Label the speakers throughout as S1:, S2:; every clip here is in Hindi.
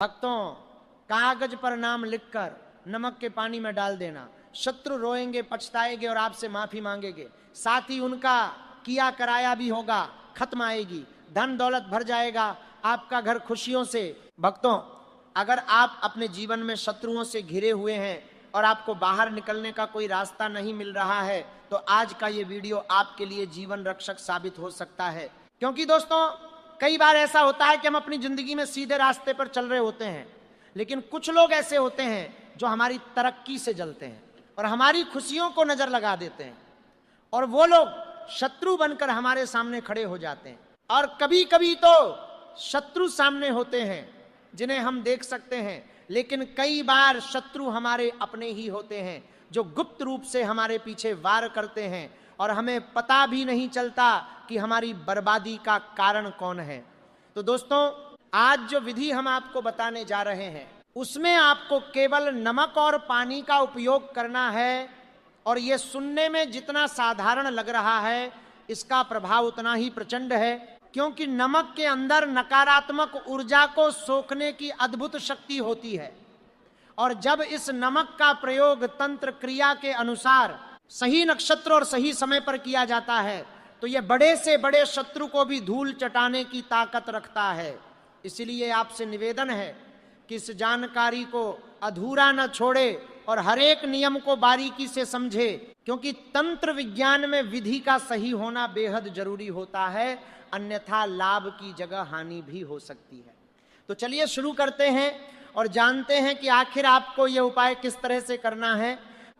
S1: भक्तों, कागज पर नाम लिखकर नमक के पानी में डाल देना। शत्रु रोएंगे, पछताएंगे और आपसे माफी मांगेंगे। साथ ही उनका किया कराया भी होगा, खत्म आएगी, धन दौलत भर जाएगा, आपका घर खुशियों से। भक्तों, अगर आप अपने जीवन में शत्रुओं से घिरे हुए हैं और आपको बाहर निकलने का कोई रास्ता नहीं मिल रहा है, तो आज का ये वीडियो आपके लिए जीवन रक्षक साबित हो सकता है। क्योंकि दोस्तों, कई बार ऐसा होता है कि हम अपनी जिंदगी में सीधे रास्ते पर चल रहे होते हैं, लेकिन कुछ लोग ऐसे होते हैं जो हमारी तरक्की से जलते हैं और हमारी खुशियों को नजर लगा देते हैं, और वो लोग शत्रु बनकर हमारे सामने खड़े हो जाते हैं। और कभी कभी तो शत्रु सामने होते हैं जिन्हें हम देख सकते हैं, लेकिन कई बार शत्रु हमारे अपने ही होते हैं जो गुप्त रूप से हमारे पीछे वार करते हैं और हमें पता भी नहीं चलता कि हमारी बर्बादी का कारण कौन है। तो दोस्तों, आज जो विधि हम आपको बताने जा रहे हैं, उसमें आपको केवल नमक और पानी का उपयोग करना है, और ये सुनने में जितना साधारण लग रहा है, इसका प्रभाव उतना ही प्रचंड है, क्योंकि नमक के अंदर नकारात्मक ऊर्जा को सोखने की अद्भुत शक्ति होती है। और जब इस नमक का प्रयोग तंत्र क्रिया के अनुसार सही नक्षत्र और सही समय पर किया जाता है, तो यह बड़े से बड़े शत्रु को भी धूल चटाने की ताकत रखता है। इसलिए आपसे निवेदन है कि इस जानकारी को अधूरा न छोड़े और हर एक नियम को बारीकी से समझे, क्योंकि तंत्र विज्ञान में विधि का सही होना बेहद जरूरी होता है, अन्यथा लाभ की जगह हानि भी हो सकती है। तो चलिए शुरू करते हैं और जानते हैं कि आखिर आपको यह उपाय किस तरह से करना है।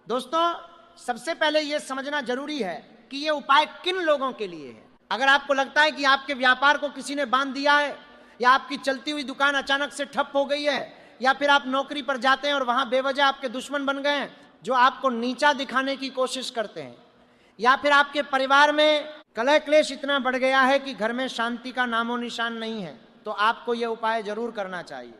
S1: दोस्तों, सबसे पहले यह समझना जरूरी है कि यह उपाय किन लोगों के लिए है। अगर आपको लगता है कि आपके व्यापार को किसी ने बांध दिया है, या आपकी चलती हुई दुकान अचानक से ठप हो गई है, या फिर आप नौकरी पर जाते हैं और वहां बेवजह आपके दुश्मन बन गए हैं जो आपको नीचा दिखाने की कोशिश करते हैं, या फिर आपके परिवार में कलह क्लेश इतना बढ़ गया है कि घर में शांति का नामो निशान नहीं है, तो आपको यह उपाय जरूर करना चाहिए।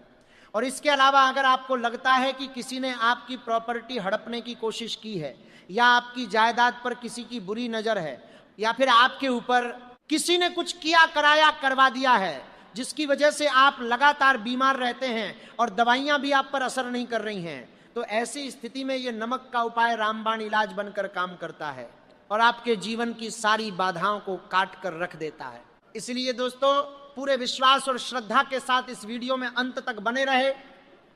S1: और इसके अलावा अगर आपको लगता है कि किसी ने आपकी प्रॉपर्टी हड़पने की कोशिश की है, या आपकी जायदाद पर किसी की बुरी नजर है, या फिर आपके ऊपर किसी ने कुछ किया कराया करवा दिया है जिसकी वजह से आप लगातार बीमार रहते हैं और दवाइयां भी आप पर असर नहीं कर रही हैं, तो ऐसी स्थिति में यह नमक का उपाय रामबाण इलाज बनकर काम करता है और आपके जीवन की सारी बाधाओं को काट कर रख देता है। इसलिए दोस्तों, पूरे विश्वास और श्रद्धा के साथ इस वीडियो में अंत तक बने रहे।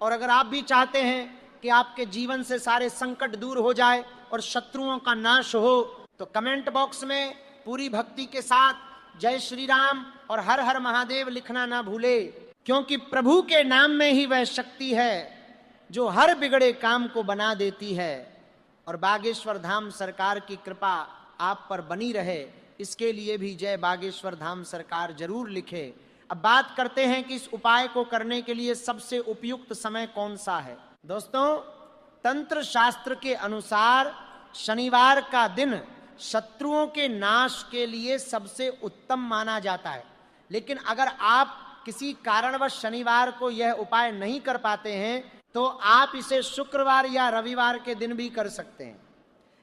S1: और अगर आप भी चाहते हैं कि आपके जीवन से सारे संकट दूर हो जाए और शत्रुओं का नाश हो, तो कमेंट बॉक्स में पूरी भक्ति के साथ जय श्री राम और हर हर महादेव लिखना ना भूले, क्योंकि प्रभु के नाम में ही वह शक्ति है जो हर बिगड़े काम को बना देती है। और बागेश्वर धाम सरकार की कृपा आप पर बनी रहे, इसके लिए भी जय बागेश्वर धाम सरकार जरूर लिखे। अब बात करते हैं कि इस उपाय को करने के लिए सबसे उपयुक्त समय कौन सा है। दोस्तों, तंत्र शास्त्र के अनुसार शनिवार का दिन शत्रुओं के नाश के लिए सबसे उत्तम माना जाता है, लेकिन अगर आप किसी कारणवश शनिवार को यह उपाय नहीं कर पाते हैं, तो आप इसे शुक्रवार या रविवार के दिन भी कर सकते हैं।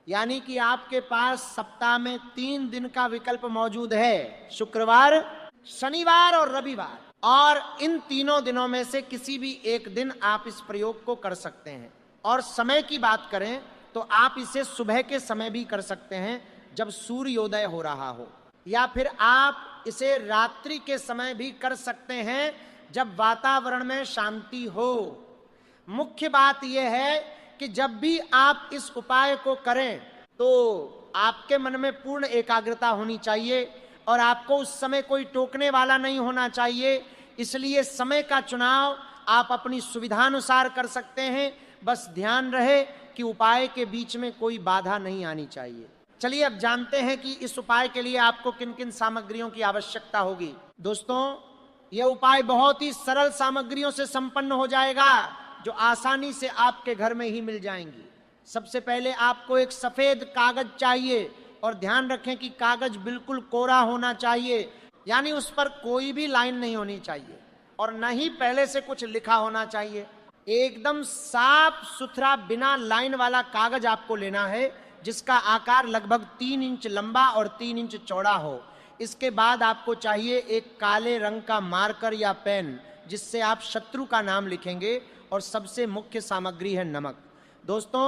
S1: यानी कि आपके पास सप्ताह में 3 दिन का विकल्प मौजूद है, शुक्रवार, शनिवार और रविवार, और इन तीनों दिनों में से किसी भी एक दिन आप इस प्रयोग को कर सकते हैं। और समय की बात करें तो आप इसे सुबह के समय भी कर सकते हैं जब सूर्योदय हो रहा हो, या फिर आप इसे रात्रि के समय भी कर सकते हैं जब वातावरण में शांति हो। मुख्य बात यह है कि जब भी आप इस उपाय को करें तो आपके मन में पूर्ण एकाग्रता होनी चाहिए और आपको उस समय कोई टोकने वाला नहीं होना चाहिए। इसलिए समय का चुनाव आप अपनी सुविधानुसार कर सकते हैं, बस ध्यान रहे कि उपाय के बीच में कोई बाधा नहीं आनी चाहिए। चलिए अब जानते हैं कि इस उपाय के लिए आपको किन किन सामग्रियों की आवश्यकता होगी। दोस्तों, यह उपाय बहुत ही सरल सामग्रियों से संपन्न हो जाएगा जो आसानी से आपके घर में ही मिल जाएंगी। सबसे पहले आपको एक सफेद कागज चाहिए, और ध्यान रखें कि कागज बिल्कुल कोरा होना चाहिए, यानी उस पर कोई भी लाइन नहीं होनी चाहिए और न ही पहले से कुछ लिखा होना चाहिए। एकदम साफ सुथरा बिना लाइन वाला कागज आपको लेना है, जिसका आकार लगभग 3 इंच लंबा और 3 इंच चौड़ा हो। इसके बाद आपको चाहिए एक काले रंग का मार्कर या पेन, जिससे आप शत्रु का नाम लिखेंगे, और सबसे मुख्य सामग्री है नमक। दोस्तों,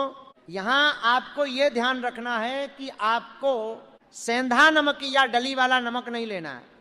S1: यहां आपको यह ध्यान रखना है कि आपको सेंधा नमक या डली वाला नमक नहीं लेना है।